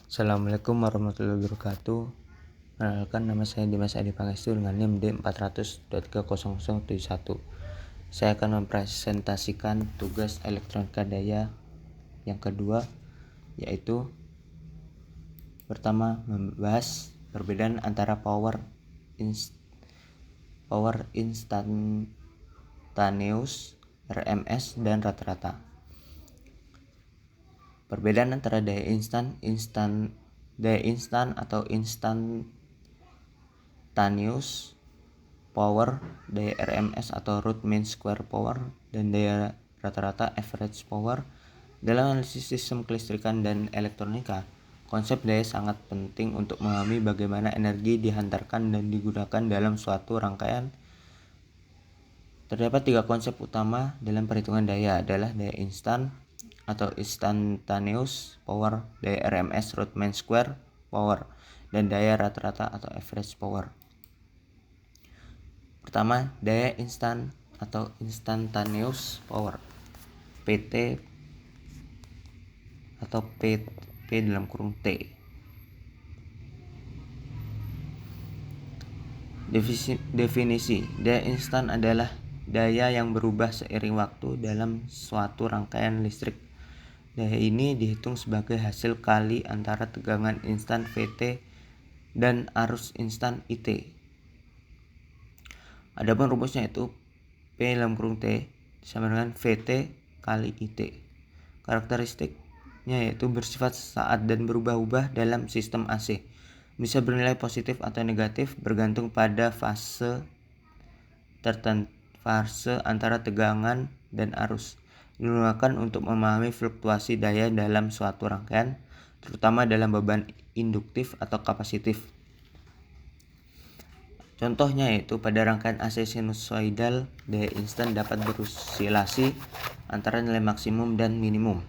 Assalamualaikum warahmatullahi wabarakatuh. Perkenalkan, nama saya Dimas Adi Pangestu dengan NIM D400.K0071. Saya akan mempresentasikan tugas elektronika daya yang kedua, yaitu pertama, membahas perbedaan antara power instantaneous, RMS, dan rata-rata. Perbedaan antara daya instan atau instantaneous power, daya RMS atau root mean square power, dan daya rata-rata average power. Dalam analisis sistem kelistrikan dan elektronika, konsep daya sangat penting untuk memahami bagaimana energi dihantarkan dan digunakan dalam suatu rangkaian. Terdapat 3 konsep utama dalam perhitungan daya, adalah daya instan atau instantaneous power, daya RMS root mean square power, dan daya rata-rata atau average power. Pertama, daya instan atau instantaneous power, PT atau P dalam kurung T. Definisi daya instan adalah daya yang berubah seiring waktu dalam suatu rangkaian listrik. Daya ini dihitung sebagai hasil kali antara tegangan instan Vt dan arus instan It. Adapun rumusnya itu P dalam kurung T sama dengan Vt kali It. Karakteristiknya yaitu bersifat saat dan berubah-ubah dalam sistem AC. Bisa bernilai positif atau negatif bergantung pada fase antara tegangan dan arus. Digunakan untuk memahami fluktuasi daya dalam suatu rangkaian, terutama dalam beban induktif atau kapasitif. Contohnya yaitu pada rangkaian AC sinusoidal, daya instan dapat berosilasi antara nilai maksimum dan minimum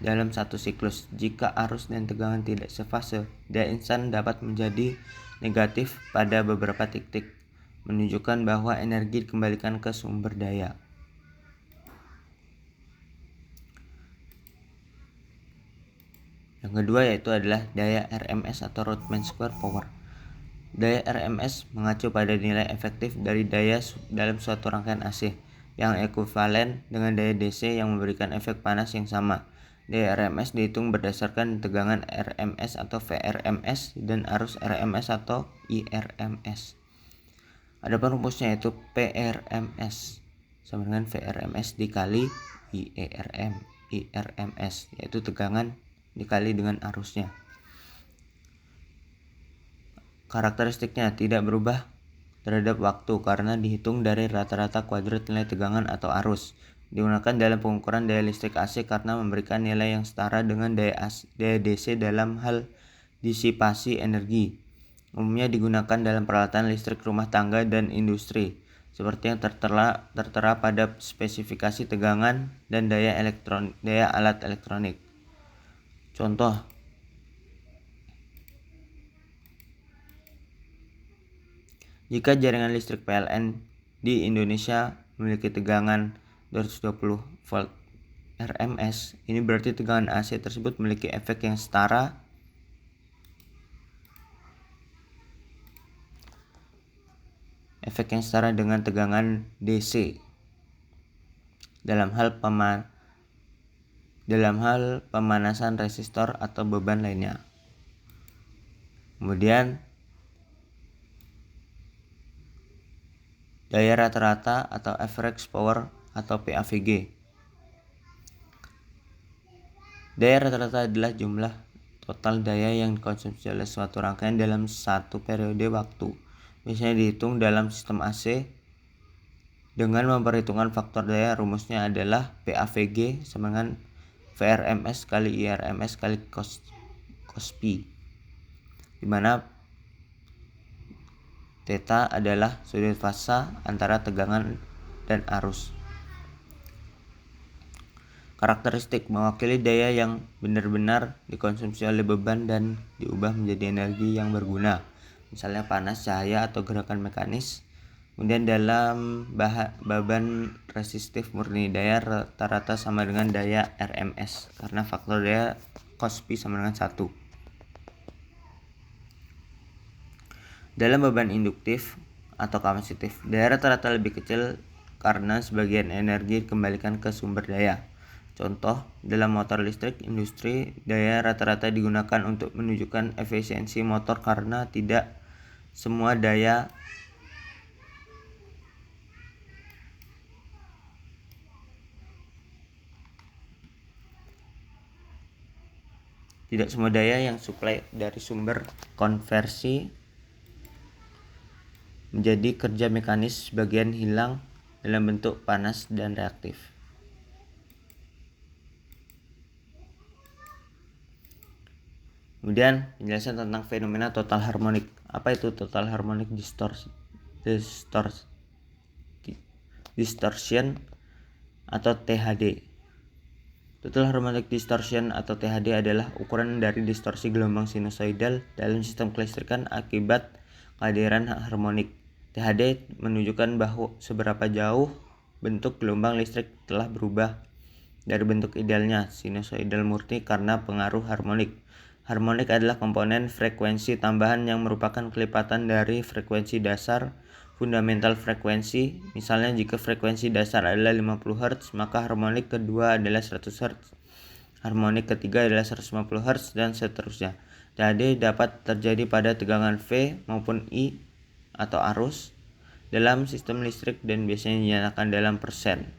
dalam satu siklus. Jika arus dan tegangan tidak sefase, daya instan dapat menjadi negatif pada beberapa titik, menunjukkan bahwa energi dikembalikan ke sumber daya. Yang kedua yaitu adalah daya RMS atau root mean square power. Daya RMS mengacu pada nilai efektif dari daya dalam suatu rangkaian AC yang ekuivalen dengan daya DC yang memberikan efek panas yang sama. Daya RMS dihitung berdasarkan tegangan RMS atau VRMS dan arus RMS atau IRMS. Adapun rumusnya yaitu PRMS sama dengan VRMS dikali IRMS, yaitu tegangan dikali dengan arusnya. Karakteristiknya tidak berubah terhadap waktu karena dihitung dari rata-rata kuadrat nilai tegangan atau arus. Digunakan dalam pengukuran daya listrik AC karena memberikan nilai yang setara dengan daya DC dalam hal disipasi energi. Umumnya digunakan dalam peralatan listrik rumah tangga dan industri, seperti yang tertera pada spesifikasi tegangan dan daya alat elektronik. Contoh: jika jaringan listrik PLN di Indonesia memiliki tegangan 220 volt RMS, ini berarti tegangan AC tersebut memiliki efek yang setara dengan tegangan DC dalam hal pemanasan resistor atau beban lainnya. Kemudian daya rata-rata atau average power atau PAVG. Daya rata-rata adalah jumlah total daya yang dikonsumsi oleh suatu rangkaian dalam satu periode waktu. Biasanya dihitung dalam sistem AC dengan memperhitungkan faktor daya. Rumusnya adalah PAVG sama dengan VRMS kali IRMS kali cos Pi, di mana theta adalah sudut fasa antara tegangan dan arus. Karakteristik mewakili daya yang benar-benar dikonsumsi oleh beban dan diubah menjadi energi yang berguna, misalnya panas, cahaya, atau gerakan mekanis. Kemudian dalam beban resistif murni, daya rata-rata sama dengan daya RMS karena faktor daya cos Pi sama dengan 1. Dalam beban induktif atau kapasitif, daya rata-rata lebih kecil karena sebagian energi dikembalikan ke sumber daya. Contoh, dalam motor listrik industri, daya rata-rata digunakan untuk menunjukkan efisiensi motor karena tidak semua daya yang suplai dari sumber konversi menjadi kerja mekanis sebagian hilang dalam bentuk panas dan reaktif. Kemudian penjelasan tentang fenomena total harmonik. Apa itu total harmonic distortion atau THD? Total harmonic distortion atau THD adalah ukuran dari distorsi gelombang sinusoidal dalam sistem kelistrikan akibat kehadiran harmonik. THD menunjukkan bahwa seberapa jauh bentuk gelombang listrik telah berubah dari bentuk idealnya sinusoidal murni karena pengaruh harmonik. Harmonik adalah komponen frekuensi tambahan yang merupakan kelipatan dari frekuensi dasar fundamental frekuensi. Misalnya jika frekuensi dasar adalah 50 Hz, maka harmonik kedua adalah 100 Hz. Harmonik ketiga adalah 150 Hz dan seterusnya. THD dapat terjadi pada tegangan V maupun I atau arus dalam sistem listrik dan biasanya dinyatakan dalam persen.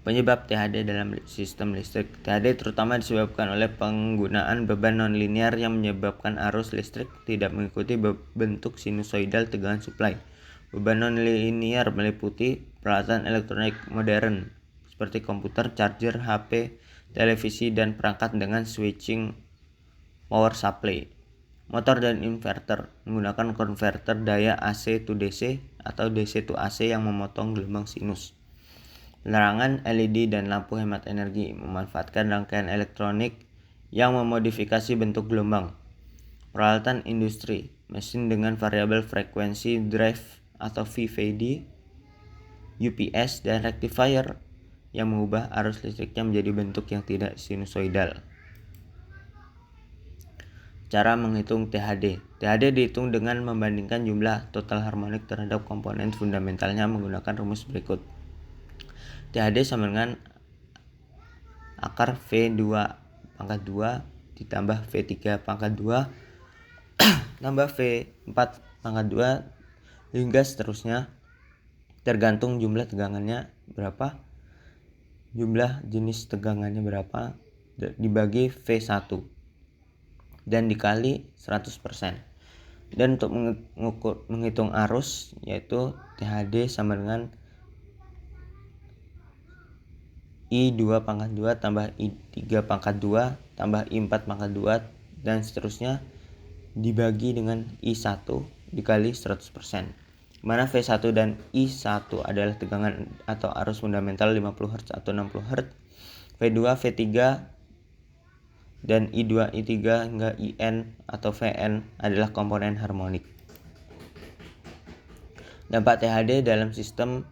Penyebab THD dalam sistem listrik. THD terutama disebabkan oleh penggunaan beban nonlinear yang menyebabkan arus listrik tidak mengikuti bentuk sinusoidal tegangan suplai. Beban nonlinear meliputi peralatan elektronik modern seperti komputer, charger, HP, televisi, dan perangkat dengan switching power supply. Motor dan inverter menggunakan konverter daya AC to DC atau DC to AC yang memotong gelombang sinus. Penerangan LED dan lampu hemat energi memanfaatkan rangkaian elektronik yang memodifikasi bentuk gelombang. Peralatan industri, mesin dengan variabel frekuensi drive atau VVD, UPS, dan rectifier yang mengubah arus listriknya menjadi bentuk yang tidak sinusoidal. Cara menghitung THD. THD dihitung dengan membandingkan jumlah total harmonik terhadap komponen fundamentalnya menggunakan rumus berikut. THD sama dengan akar V2 pangkat 2 ditambah V3 pangkat 2 tambah V4 pangkat 2 hingga seterusnya, tergantung jumlah tegangannya berapa, jumlah jenis tegangannya berapa, dibagi V1 dan dikali 100%. Dan untuk menghitung arus, yaitu THD sama dengan I2 pangkat 2 tambah I3 pangkat 2 tambah I4 pangkat 2 dan seterusnya dibagi dengan I1 dikali 100%. Mana V1 dan I1 adalah tegangan atau arus fundamental 50 Hz atau 60 Hz. V2, V3 dan I2, I3 hingga IN atau VN adalah komponen harmonik. Dampak THD dalam sistem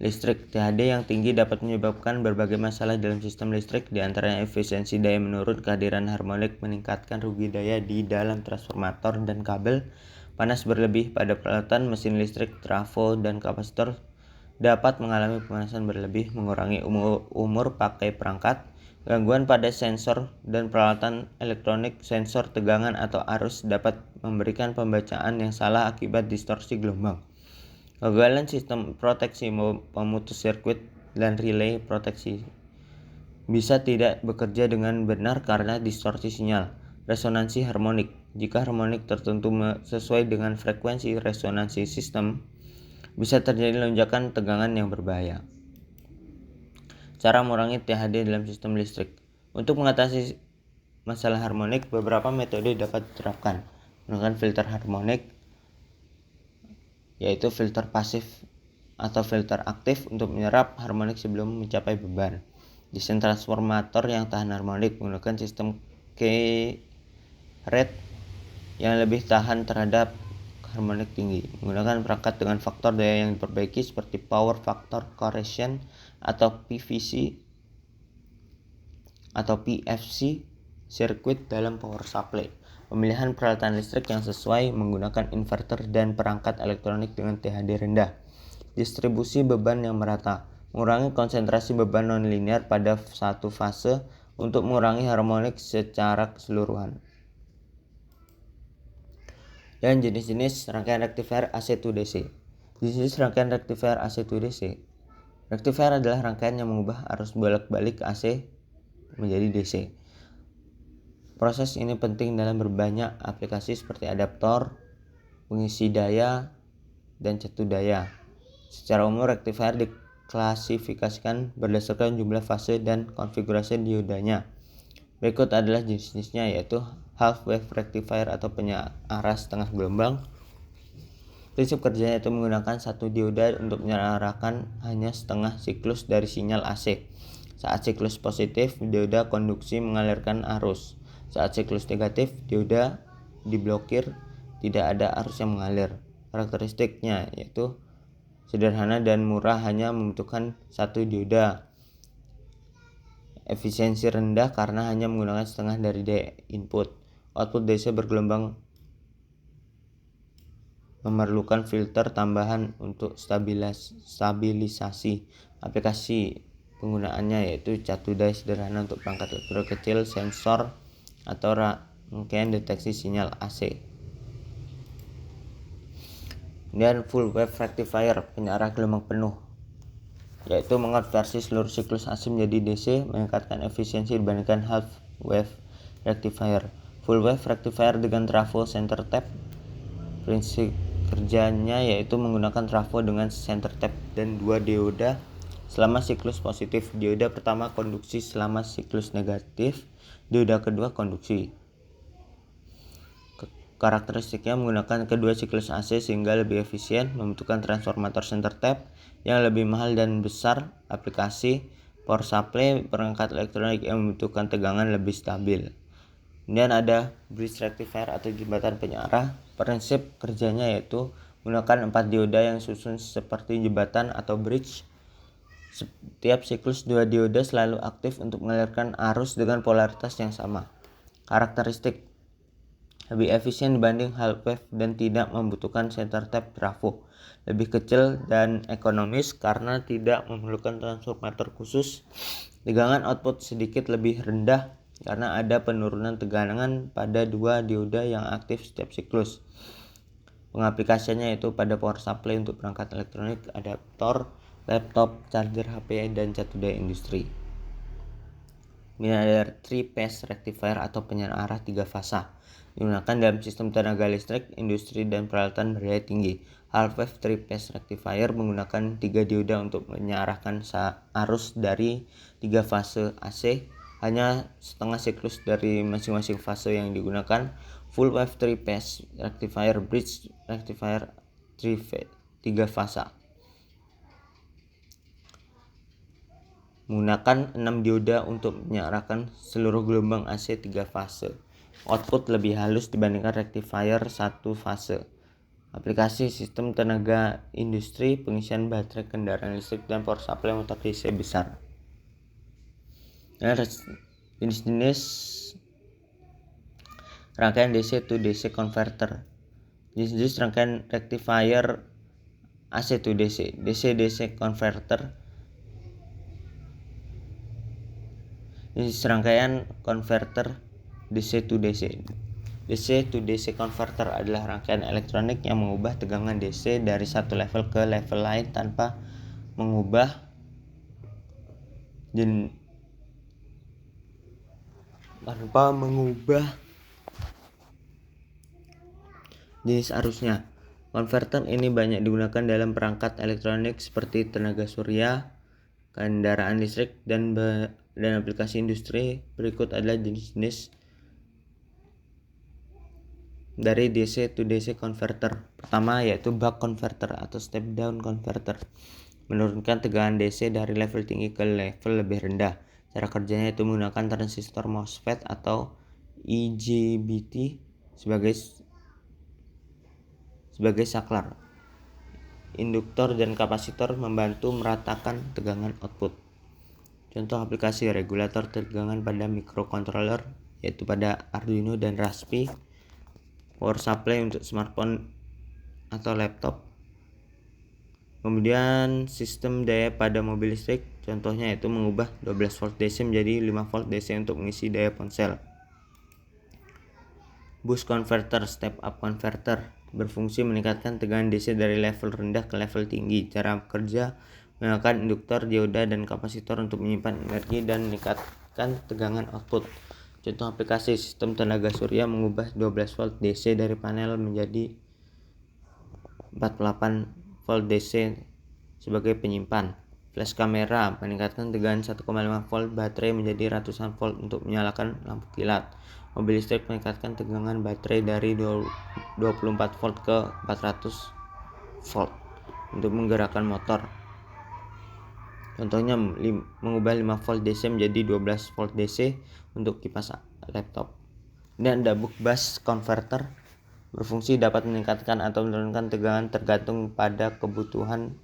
listrik. THD yang tinggi dapat menyebabkan berbagai masalah dalam sistem listrik, di antaranya efisiensi daya menurun, kehadiran harmonik meningkatkan rugi daya di dalam transformator dan kabel, panas berlebih pada peralatan, mesin listrik, trafo, dan kapasitor dapat mengalami pemanasan berlebih, mengurangi umur pakai perangkat, gangguan pada sensor dan peralatan elektronik, sensor tegangan atau arus dapat memberikan pembacaan yang salah akibat distorsi gelombang. Kegagalan sistem proteksi pemutus sirkuit dan relay proteksi bisa tidak bekerja dengan benar karena distorsi sinyal. Resonansi harmonik. Jika harmonik tertentu sesuai dengan frekuensi resonansi sistem, bisa terjadi lonjakan tegangan yang berbahaya. Cara mengurangi THD dalam sistem listrik. Untuk mengatasi masalah harmonik, beberapa metode dapat diterapkan. Menggunakan filter harmonik, yaitu filter pasif atau filter aktif untuk menyerap harmonik sebelum mencapai beban. Desain transformator yang tahan harmonik menggunakan sistem K-rate yang lebih tahan terhadap harmonik tinggi. Menggunakan perangkat dengan faktor daya yang diperbaiki seperti power factor correction atau PVC atau PFC sirkuit dalam power supply. pemilihan peralatan listrik yang sesuai menggunakan inverter dan perangkat elektronik dengan THD rendah, distribusi beban yang merata, mengurangi konsentrasi beban nonlinear pada satu fase untuk mengurangi harmonik secara keseluruhan. Dan jenis-jenis rangkaian rectifier AC/DC. Jenis rangkaian rectifier AC/DC. Rectifier adalah rangkaian yang mengubah arus bolak-balik AC menjadi DC. Proses ini penting dalam berbanyak aplikasi seperti adaptor, pengisi daya, dan catu daya. Secara umum, rectifier diklasifikasikan berdasarkan jumlah fase dan konfigurasi diodanya. Berikut adalah jenis-jenisnya, yaitu half wave rectifier atau penyearah setengah gelombang. Prinsip kerjanya itu menggunakan satu dioda untuk menyalakan hanya setengah siklus dari sinyal AC. Saat siklus positif, dioda konduksi mengalirkan arus. Saat siklus negatif, dioda diblokir, tidak ada arus yang mengalir. Karakteristiknya yaitu sederhana dan murah, hanya membutuhkan satu dioda. Efisiensi rendah karena hanya menggunakan setengah dari daya input. Output DC bergelombang memerlukan filter tambahan untuk stabilisasi. Aplikasi penggunaannya yaitu catu daya sederhana untuk perangkat elektronik kecil, sensor, atau rangkaian deteksi sinyal AC. Dan full wave rectifier, penyearah gelombang penuh, yaitu mengonversi seluruh siklus AC menjadi DC, meningkatkan efisiensi dibandingkan half wave rectifier. Full wave rectifier dengan trafo center tap. Prinsip kerjanya yaitu menggunakan trafo dengan center tap dan dua dioda selama siklus positif. Dioda pertama konduksi selama siklus negatif, dioda kedua konduksi. Karakteristiknya menggunakan kedua siklus AC sehingga lebih efisien, membutuhkan transformator center tap yang lebih mahal dan besar, aplikasi power supply, perangkat elektronik yang membutuhkan tegangan lebih stabil. Kemudian ada bridge rectifier atau jembatan penyearah. Prinsip kerjanya yaitu menggunakan 4 dioda yang susun seperti jembatan atau bridge. Setiap siklus dua dioda selalu aktif untuk mengalirkan arus dengan polaritas yang sama. Karakteristik: lebih efisien dibanding half wave dan tidak membutuhkan center tap trafo. Lebih kecil dan ekonomis karena tidak memerlukan transformator khusus. Tegangan output sedikit lebih rendah karena ada penurunan tegangan pada dua dioda yang aktif setiap siklus. Pengaplikasiannya yaitu pada power supply untuk perangkat elektronik, adaptor, laptop, charger HP, dan catu daya industri. Ini ada 3-phase rectifier atau penyearah 3 fasa. Digunakan dalam sistem tenaga listrik, industri, dan peralatan berdaya tinggi. Half wave 3-phase rectifier menggunakan 3 dioda untuk menyarahkan arus dari 3 fase AC, hanya setengah siklus dari masing-masing fase yang digunakan. Full wave 3-phase rectifier, bridge rectifier 3 fasa, menggunakan 6 dioda untuk menyarahkan seluruh gelombang AC 3 fase. Output lebih halus dibandingkan rectifier 1 fase. Aplikasi sistem tenaga industri, pengisian baterai kendaraan listrik, dan power supply motor DC besar. Jenis-jenis rangkaian DC to DC converter. Jenis-jenis rangkaian rectifier AC to DC, DC-DC converter. Jenis rangkaian converter DC to DC. DC to DC converter adalah rangkaian elektronik yang mengubah tegangan DC dari satu level ke level lain tanpa mengubah jenis arusnya. Konverter ini banyak digunakan dalam perangkat elektronik seperti tenaga surya, kendaraan listrik, dan aplikasi industri. Berikut adalah jenis-jenis dari DC to DC converter. Pertama yaitu buck converter atau step down converter. Menurunkan tegangan DC dari level tinggi ke level lebih rendah. Cara kerjanya itu menggunakan transistor MOSFET atau IGBT sebagai saklar. Induktor dan kapasitor membantu meratakan tegangan output. Contoh aplikasi regulator tegangan pada microcontroller yaitu pada Arduino dan Raspi. power supply untuk smartphone atau laptop. Kemudian sistem daya pada mobil listrik, contohnya yaitu mengubah 12 volt DC menjadi 5 volt DC untuk mengisi daya ponsel. Boost converter, step up converter, berfungsi meningkatkan tegangan DC dari level rendah ke level tinggi. Cara kerja menggunakan induktor, dioda, dan kapasitor untuk menyimpan energi dan meningkatkan tegangan output. Contoh aplikasi: sistem tenaga surya mengubah 12 volt DC dari panel menjadi 48 volt DC sebagai penyimpan. Flash kamera meningkatkan tegangan 1,5 volt baterai menjadi ratusan volt untuk menyalakan lampu kilat. Mobil listrik meningkatkan tegangan baterai dari 24 volt ke 400 volt untuk menggerakkan motor. Contohnya mengubah 5 volt DC menjadi 12 volt DC untuk kipas laptop. Dan ada buck bus converter, berfungsi dapat meningkatkan atau menurunkan tegangan tergantung pada kebutuhan.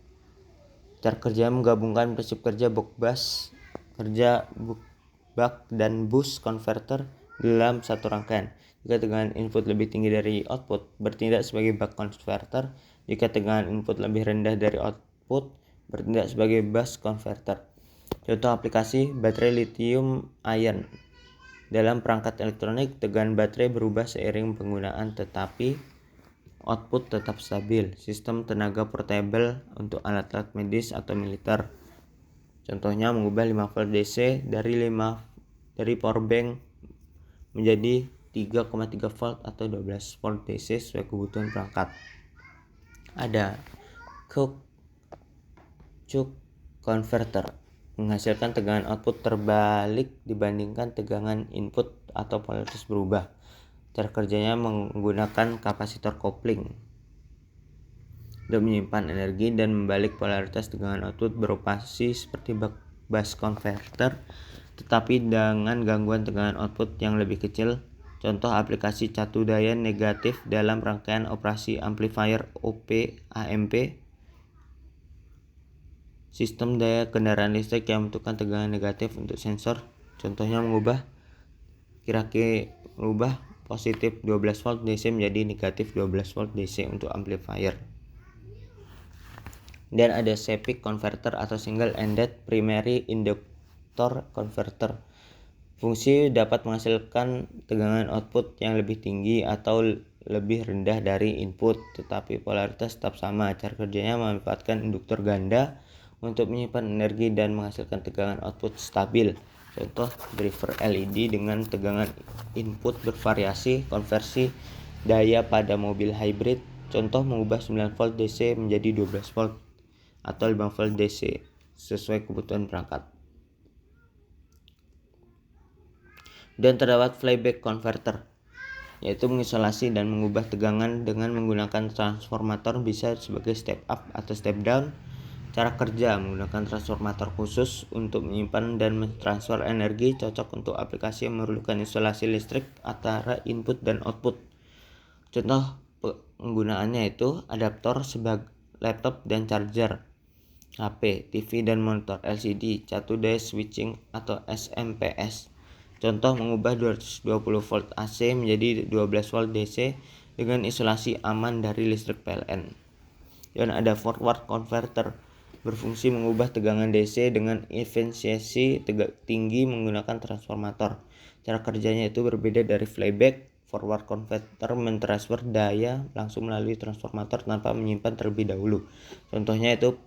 Cara kerja menggabungkan prinsip kerja buck bus, kerja buck dan boost converter dalam satu rangkaian. Jika tegangan input lebih tinggi dari output, bertindak sebagai buck converter. Jika tegangan input lebih rendah dari output, bertindak sebagai bus converter. Contoh aplikasi: baterai lithium ion. Dalam perangkat elektronik, tegangan baterai berubah seiring penggunaan, tetapi output tetap stabil. Sistem tenaga portable untuk alat-alat medis atau militer. Contohnya mengubah 5 volt DC dari power bank menjadi 3,3 volt atau 12 volt DC sesuai kebutuhan perangkat. Ada Chuck converter, menghasilkan tegangan output terbalik dibandingkan tegangan input atau polaritas berubah. Cara kerjanya menggunakan kapasitor kopling untuk menyimpan energi dan membalik polaritas. Tegangan output beroperasi seperti bus converter, tetapi dengan gangguan tegangan output yang lebih kecil. Contoh aplikasi catu daya negatif dalam rangkaian operasi amplifier OP-AMP. Sistem daya kendaraan listrik yang membutuhkan tegangan negatif untuk sensor, contohnya mengubah positif 12 volt DC menjadi negatif 12 volt DC untuk amplifier. Dan ada SEPIC converter atau single ended primary inductor converter. Fungsi dapat menghasilkan tegangan output yang lebih tinggi atau lebih rendah dari input, tetapi polaritas tetap sama. Cara kerjanya memanfaatkan induktor ganda untuk menyimpan energi dan menghasilkan tegangan output stabil. Contoh driver LED dengan tegangan input bervariasi. Konversi daya pada mobil hybrid, contoh mengubah 9 volt DC menjadi 12 volt atau 5 volt DC sesuai kebutuhan perangkat. Dan terdapat flyback converter, yaitu mengisolasi dan mengubah tegangan dengan menggunakan transformator, bisa sebagai step up atau step down. Cara kerja menggunakan transformator khusus untuk menyimpan dan mentransfer energi, cocok untuk aplikasi yang memerlukan isolasi listrik antara input dan output. Contoh penggunaannya itu adaptor sebagai laptop dan charger HP, TV dan monitor LCD, catu daya switching atau SMPS. Contoh mengubah 220 volt AC menjadi 12 volt DC dengan isolasi aman dari listrik PLN. Dan ada forward converter, berfungsi mengubah tegangan DC dengan efisiensi tinggi menggunakan transformator. Cara kerjanya itu berbeda dari flyback. Forward converter mentransfer daya langsung melalui transformator tanpa menyimpan terlebih dahulu. Contohnya itu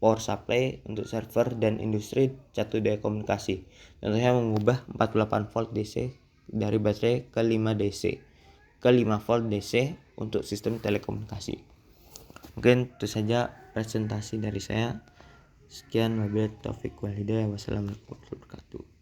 power supply untuk server dan industri catu daya komunikasi. Contohnya mengubah 48 volt DC dari baterai ke 5 DC ke 5 volt DC untuk sistem telekomunikasi. Mungkin itu saja presentasi dari saya. Sekian, wabillahi taufiq wal hidayah. Wassalamualaikum warahmatullahi wabarakatuh.